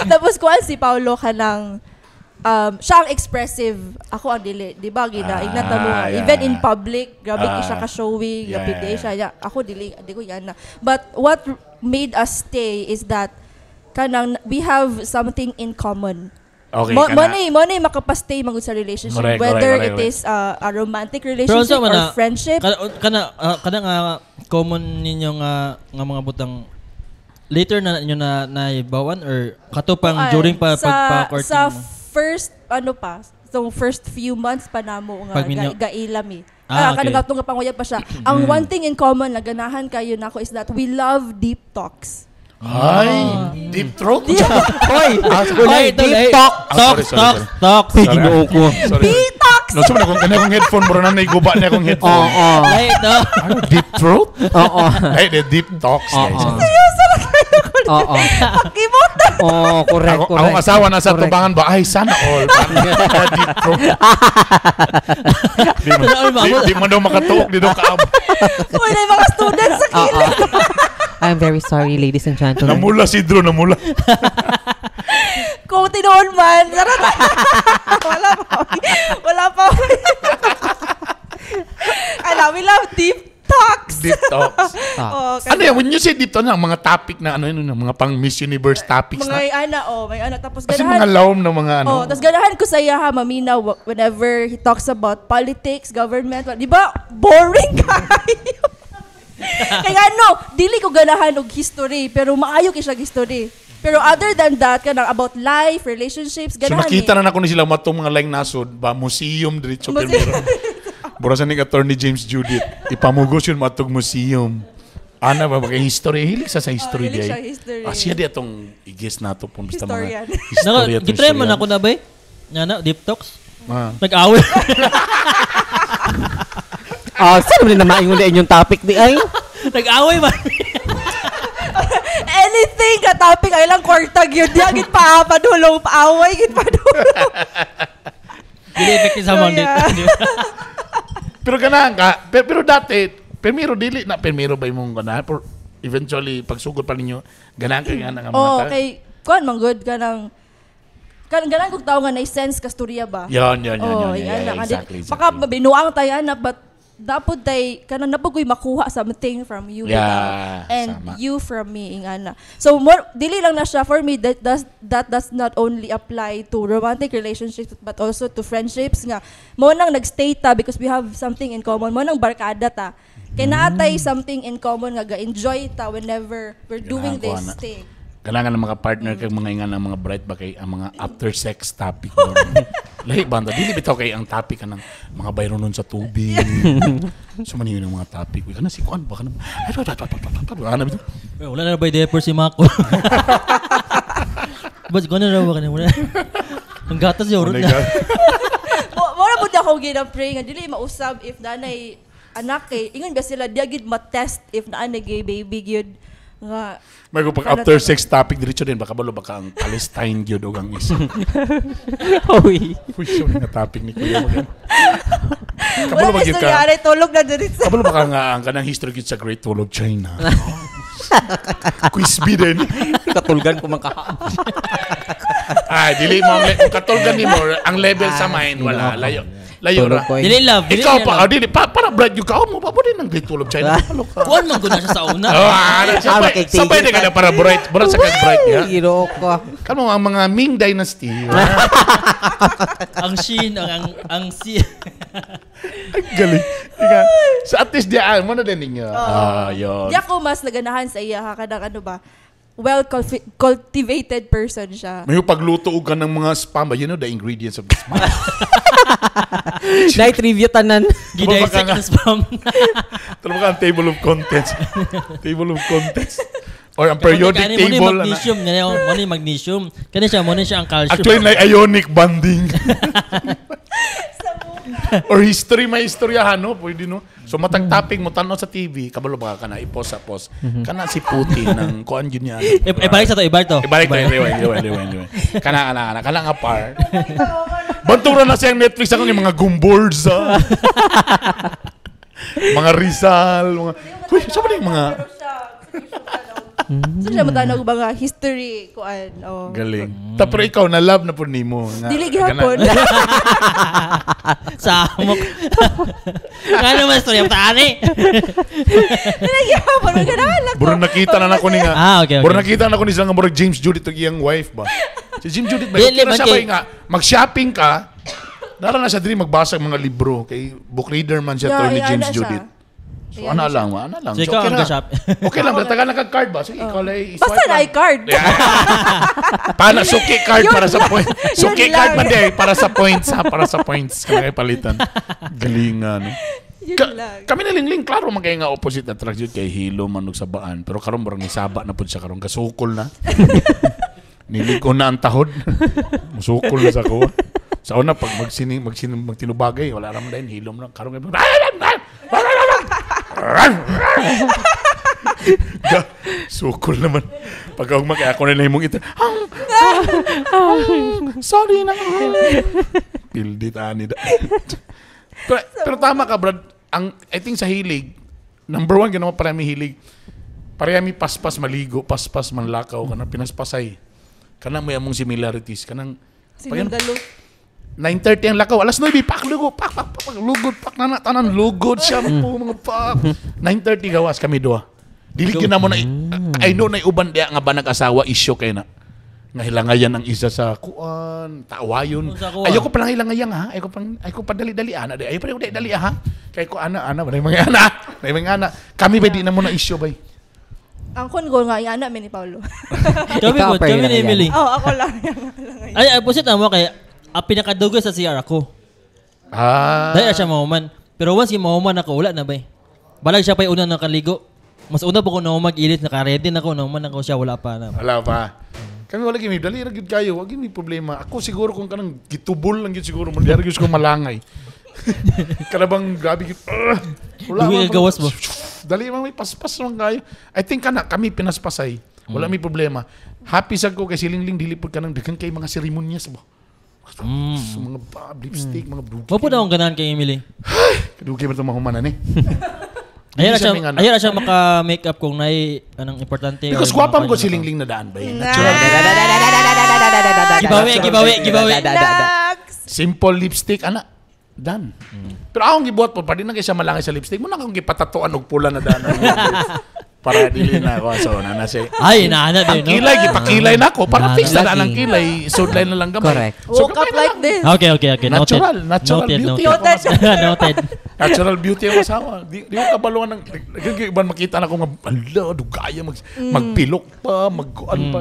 Tapos kuan si Paulo ka ng siya ang expressive. Ako ang dili. Di ba? Ignata mo nga. yeah. Even in public, grabe siya ka-showy. Yeah, Grabe di siya. Yeah, ako dili. Di ko yan na. But what made us stay is that kanang we have something in common. Okay, Money makapastay magud sa relationship. Correct, whether correct. it is a romantic Pero relationship unsa man or friendship. Kana nga common ninyo nga mga butang later na ninyo na ibawan or katupang during pa pagpa-courting sa mo? first so first few months pa namo nga Pag minyo- gailam eh. Okay. Kanang nga panguyab pa siya. Ang one thing in common na ganahan kayo nako is that we love deep talks. Ay, deep throat. Hoy, Deep talk. Talk. Ginoo ko. Deep talks! No, sabi na kung kanina akong headphone, bro na naiguba niya akong headphone. Right, no? Ano, deep throat? Oo. Ay, the deep talks. guys. Oo. Pakimot! Correct. Akong asawa na sa tubangan ba, ay, sana all. Deep throat. Di mo daw makatuok, di daw kaab. Wala yung mga students sa kilid. I'm very sorry, ladies and gentlemen. Namula si Drew, namula. Kung tinoon man, wala pa. We love deep talks. Deep talks. Okay. Ano yan, when you say deep talks, mga topic na mga pang Miss Universe topics na. May ana. Tapos Kasi mga lawm na mga ano. tapos ganahan ko sa iya mamina whenever he talks about politics, government. Di ba? Boring kayo. Kaya dili ko ganahan og history, pero maayo kay siya history. Pero other than that, kanang about life, relationships, So ganahan nakita na nako ni sila matong mga laing nasod ba museum diretso pero burasan ni attorney James Judith ipamugos yun matog museum. Ana ba kay history hilig sa history hilig di. siya history. Siya di atong igis nato pun basta Historian. mga history atong Gitry mo historian. na ako na ba? Deep talks. Ah. Nag-away. Saan mo na maingon na inyong topic di ay? Nag-away man. Anything ka topic ay lang kwartag yun. Di agit pa padulong paaway git padulong. Dili effective sa mga date. Pero ganahan ka pero dati permiro dili na permiro ba imong ganahan or eventually pagsugod pa ninyo ganahan ka nga mga ta. Okay, kuan man good ka ng ganahan kong tao nga na-sense ka storya ba? Yan. Exactly. Exactly. Baka binuang tayo na, but dapat tay kanang napagoy makuha something from you Yeah, and sama. you from me ingana. So more dili lang na siya for me that does not only apply to romantic relationships but also to friendships nga mo nang nagstay ta because we have something in common. Mo nang barkada ta. Kay naatay something in common nga ga-enjoy ta whenever we're doing Ganahan ko, this ana. thing. Kailangan ng mga partner kay mga ingan ng mga bright ba kay ang mga after sex topic. Lahi banda dili bitaw kay ang topic kanang mga bayro nun sa tubig. So man yun ang mga topic. Kana si kuan ba kana. Ano bitaw? Wala na ba yung diaper si Mako? Bas, gano'n na ba kanina? Ang gatas yung urot na. Wala mo ako ginapray nga dili mausab if nanay anak kay ingon ba sila diagid ma-test if naanay gay baby gyud nga May ko pag after sex topic diretso din baka balo baka ang Palestine gyud og ang isa. Uy. Uy, sorry nga topic ni Kuya. wala Kabalo na ba gyud istorya ka? ay tulog na diri sa Kabalo baka nga ang kanang history gyud sa Great Wall of China. Quiz B din. Katulgan ko man ka. Dili mo kung katulgan nimo ang level sa mind wala layo. Layo ra. Dili love. Ikaw pa, dili para brad yung kaon mo pa din nang ditulog China. Kuan man gud na siya sa una. Sabay na kada para bright sa kag bright ya. Hiro ko. Kamo ang mga Ming Dynasty. Ang Shin, ang Si. Ay, galing. So at least diyan mo na din ninyo. Yun. Di ako mas naganahan sa iya kadang ano ba, cultivated person siya. May pagluto ka ng mga spam ba? You know the ingredients of the spam. Night review tanan. Gidisect na spam. Talaga ang table of contents. Table of contents. Or ang periodic table. Magnesium. Mo ni magnesium. Kani siya ang calcium. Actually, na ionic bonding. Or history, may istoryahan, no? Pwede, no? So, matang topic mo, tanaw sa TV, kabalo ba ka na, i-pause. Kana si Putin ng kuan yun yan. Ibalik sa to, ibalik to. Rewind. Kana nga par. Bantura na siyang Netflix ako ng mga gumboards, mga Rizal, mga... Uy, saan ba yung mga... So siya matanog mga history kuan. Galing. Pero ikaw na love na po nimo. Dili gihapon. Samok. Ano man storya tani? Dili gihapon ganahan. Buro nakita na nako ni nga. Okay. Buro nakita na nako ni sila nga murag James Judith ug iyang wife ba. Si James Judith ba kina siya ba nga mag-shopping ka. Nara na siya diri magbasa ng mga libro kay book reader man siya to ni James Judith. So, ano lang. So, ikaw ang ka-shop. Okay lang, taga naka-card ba? Sige, ikaw lang i-swipe basta na i-card. Pana, suki card para sa points. Suki card man din, para sa points, ha? Para sa points. Kaya palitan. Galingan. Kami na lingling, klaro, magkaya nga opposite attraction kay Hilo, manug sa baan. Pero karon barang nisaba na po siya karon kasukol na. Niliko na ang tahod. Musukol na sa kuha. Sa una, pag magtinubagay, wala naman dahil, Hilo mo lang. Karon nga, sukol naman. Pag ako ako na mong ito. Sorry na. Pildit ani da. Pero tama ka, Brad. I think sa hilig, number one, ginawa parami hilig. Parami paspas maligo, paspas manlakaw, kanang pinaspasay. Kanang may among similarities. Kanang Sinundalo. 9:30 ang lakaw. Alas 9, lugod, na tanan, lugod siya po, mga pak. 9:30 gawas kami doa. Diligyan na mo na, I know na uban diya nga ba nag-asawa, isyo kay na. Nga hilangayan ang isa sa kuan, taawayon. Ayoko pa lang hilangayan ha. Ayoko pa dali-dali ana. Ayoko pa dali-dali ha. Kay ko ana, may mga ana. Kami ba di na mo na isyo bay? Ang kun ko nga ana ni Paulo. Kami ni Emily. Ako lang. Ay, pusit mo kay pinakadugo sa CR ako. Dahil siya mahuman. Pero once yung mahuman ako, wala na ba eh. Balag siya pa yung una nakaligo. Mas una po ko na mag-ilit, naka-ready na ako, nahuman ako siya, wala pa na. Wala pa. Kami wala gini, dali ra gyud kayo, wag may problema. Ako siguro kung kanang gitubol lang gyud siguro, man gyud ko malangay. Kanabang grabe gyud. Wala man gawas mo. Dali man may paspas man kayo. I think kami pinaspasay. Wala may problema. Happy sad ko kay silingling dili pud kanang daghan kay mga seremonyas ba. Mga lipstick, mga brugi. Mapo na akong ganahan kay Emily. Kadugi man ito mahumanan eh. Ayaw na siya maka-makeup kung nai anong importante. Because gwapam ko silingling na daan ba eh. Natural. Giveaway. Simple lipstick, ana. Done. Pero akong gibuhat po, pa din na kayo siya malangay sa lipstick. Muna akong gipatatuan og pula na daan. Para dili na ako. So, nasi. Ay, naana din. Ang kilay, gipakilay na ako. Para fix na ang kilay. Sudlay na lang gamay. Correct. So, Woke up like this. Okay. Natural beauty. Noted. Natural beauty ang asawa. Di ko kabaluan ng... Iban makita na ako nga, dugaya, magpilok pa, mag-guan pa.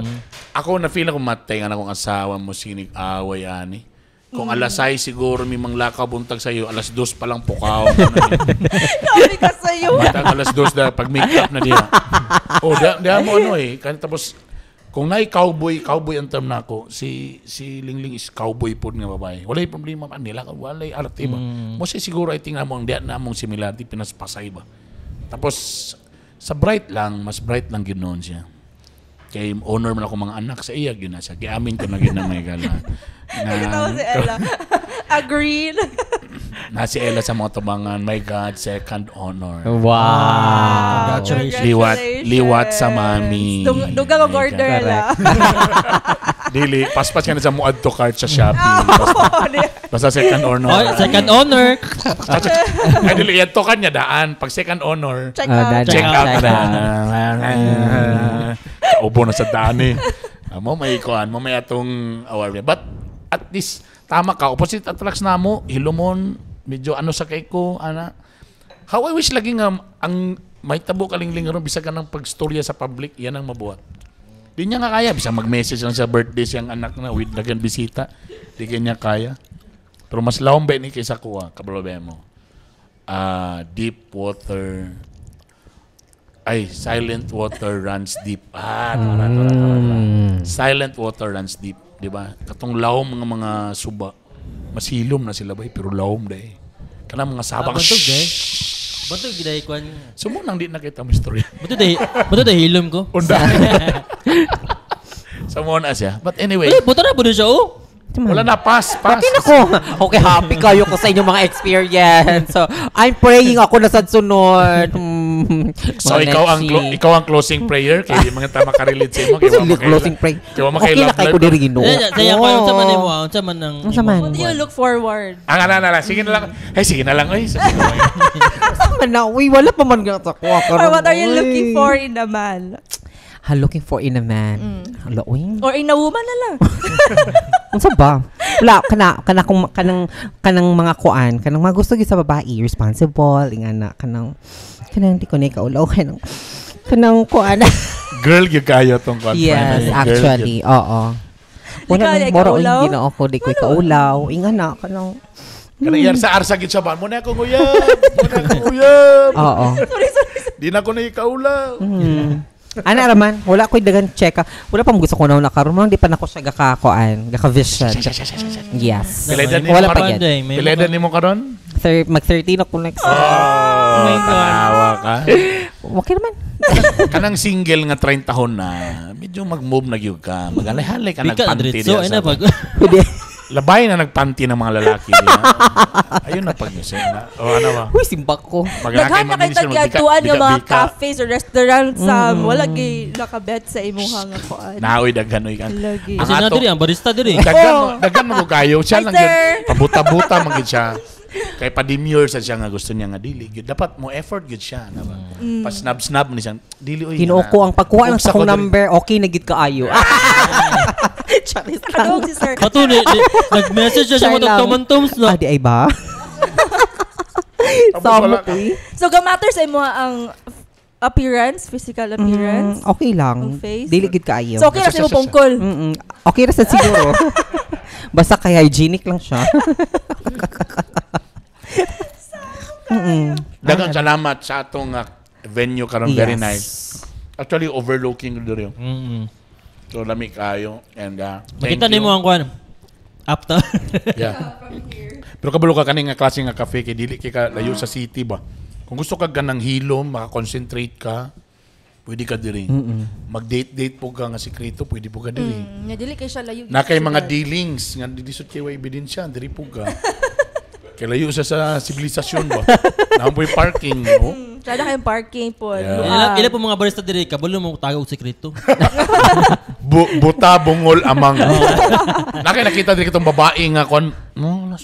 Ako na-feel ako matay nga na akong asawa mo, sinig-away, ani. Kung alas 6 siguro may manglakaw buntag sa'yo, alas 2 pa lang pukaw. Nabi ka sa'yo. Matang alas 2 na pag make-up na diya. Diya mo ano eh. Tapos, kung cowboy ang term na ako, si Lingling is cowboy po nga babae. Walay problema man nila, walay arte ba. Mo siguro I think namong diya namong similarity pinaspasay ba. Tapos sa bright lang, mas bright lang ginoon siya. Kay honor man ako mga anak sa iya gyud na siya. Giamin ko na gyud na may gala. Ito si Ella. Agreed. Na si Ella sa mga tabangan, my God, second honor. Wow. Congratulations. Liwat sa mami. Dugang order Ella. Dili, paspas ka na sa muad to cart sa Shopee. Basta second owner. Oh, second owner. Ay, dili, yan to kanya daan. Pag second owner, Check out. check out check na. Ubo na sa daan eh. Mo may ikuan, mo may atong award. But at least, tama ka. Opposite attracts na mo, hilumon, medyo ano sa kay ko, ana. How I wish lagi nga, ang may tabo kalingling ron, bisa ka ng pagstorya sa public, yan ang mabuhat. Di niya nga kaya, bisa mag-message lang sa birthday siyang anak na with nagan bisita. Di kanya kaya. Pero mas lawang ba ni kaysa kuha, kaproblema mo. Deep water, silent water runs deep. Silent water runs deep, di ba? Katong lawom mga suba, masilom na sila ba, pero lawom dahil. Kanang mga sabak. Batog giday kwan. Sumo nang di nakita mo istorya. Bato hilom ko. Unda. Sumo na siya. But anyway, Buto na po siya oh. wala na, pass. Okay, happy kayo ko sa inyong mga experience. So, I'm praying ako na sa sunod. So ikaw ang closing prayer kay mga tama ka-relate sa imo kay closing prayer. Okay na kayo ko diri Ginoo. Saya ko unsa man nimo, unsa man nang. What do you look forward? Sige na lang. Sige na lang. Wala pa man gata ko. Or what are you looking for in a man? Looking for in a man. Hala, Or in a woman na lang. Unsa ba? Wala kanang mga kuan, kanang mga gusto gyud sa babae, responsible, ingana kanang di ko na kaulaw kanang kuan. Girl, yung kaya tong conference. Yes, actually. Oo. Wala nang moro hindi na ako di ko kaulaw. Ingana kanang kanang sa arsa gid sa ban mo na ako nguyab. Oo. Di na ko na ikaulaw. Ana raman, wala ko'y dagan check. Wala pa gusto ko na nakaroon, di pa nako siya gaka-vision. Yes. Piledan Wala pa yan. Piledan nimo karon? Mag-13 ako next. Oh my God. Tawa ka. Okay naman. Kanang single nga 30 tahon na, medyo mag-move na gyud ka. Magalay-halay ka nagpanty diya. Ay na pag. Labay na nagpanty ng mga lalaki diya. Ayun na pag niya na. O ano ba? Uy, simbak ko. Naghan na kayo tagyatuan yung mga cafes or restaurants sa wala gay nakabet sa imuha nga kuan. Naoy daghan oy kan. Kasi na diri ang barista diri. Daghan mo kayo. Siya lang gyud pabuta-buta man gyud siya. Kay pa-demure sa siya nga gusto niya nga dili. Dapat mo effort gyud siya, na ba? Pa-snub-snub ni siya. Dili oy. Kinuko ang pagkuha ng sakong number, okay na gid kaayo. Charis lang. Si sir. Kato nag-message siya mo toms no. Di ay ba? So matter sa imo ang appearance, physical appearance. Okay lang. Face. Dili gid kaayo. So okay ra sa imo pungkol. Okay ra sa siguro. Basta kay hygienic lang siya. Daghang salamat sa atong venue karon, very nice. Actually overlooking diri. So lami kayo and makita nimo ang kuan. Uptown. Yeah. Pero kabalo ka kaning nga klase nga cafe kay dili kay ka layo sa city ba. Kung gusto ka ganang hilom, maka-concentrate ka, pwede ka diri. Mag-date po ka nga sekreto, pwede po ka diri. Nga dili kay siya layo. Na kay mga dealings nga disot kay way ebidensya, diri po ka. Kay layo sa sibilisasyon ba. Naampoy parking, no? Kada kayong parking po. Yeah. Ila po mga barista diri kabalo mo tagaw sekreto. Buta bungol amang. Nakita diri kitong babae nga kon. No,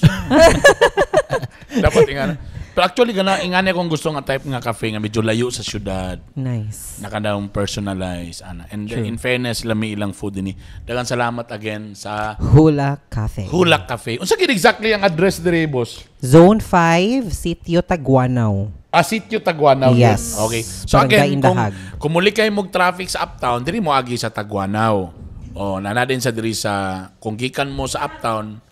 dapat ingana. Pero actually, ingana kung gusto nga type nga cafe nga medyo layo sa syudad. Nice. Nakadaong personalized. And in fairness, lami ilang food din. Dagan salamat again sa Hulak Cafe. Hulak Cafe. Unsa gid exactly ang address diri, boss? Zone 5, Sitio Taguanaw. Sitio Taguanaw. Yes. Okay. So Barangay again, Indahag. kung muli kayo mag-traffic sa Uptown, diri mo agi sa Taguanaw. Nana din sa diri sa, kung gikan mo sa Uptown,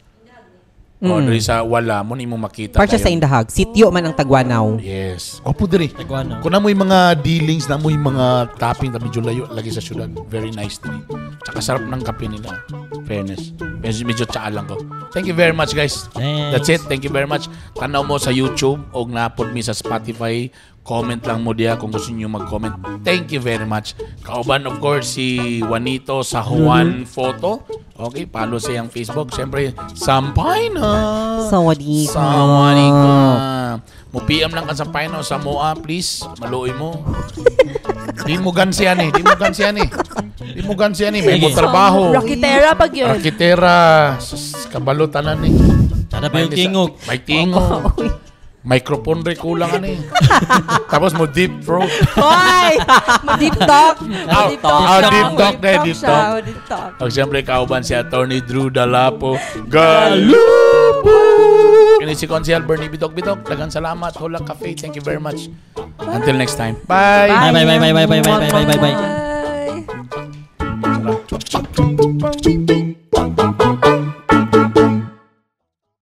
diri sa wala mo ni mo makita. Part siya sa Indahag. Sitio man ang Taguanaw. Yes. Opo diri. Taguanaw. Kung na mo yung mga dealings, na mo yung mga topping na medyo layo lagi sa syudad. Very nice diri. Tsaka sarap ng kape nila. Fairness. Medyo tsaa lang ko. Thank you very much, guys. Thanks. That's it. Thank you very much. Tanaw mo sa YouTube o na-upload mi sa Spotify. Comment lang mo diya kung gusto niyo mag-comment. Thank you very much. Kauban, of course, si Juanito sa Juan Photo. Okay, follow sa iyang Facebook. Siyempre, sampay na. Sawadee ka. Sawadee ka. PM lang ka sa Pino sa MOA, please. Maluoy mo. Di mo gansiyan eh. May mo trabaho. Rakitera pag yun. Rakitera. Kabalutan eh. Sana pa yung tingog. May tingog. Microphone rin kulang Tapos mo deep throat. Hoy! Deep talk. Deep talk. Deep talk. O siyempre, kauban si Attorney Drew Dalapo. Galupo! Kini si Consiel Bernie Bitok. Daghang salamat. Hulak Cafe. Thank you very much. Until next time. Bye! Bye. Bye.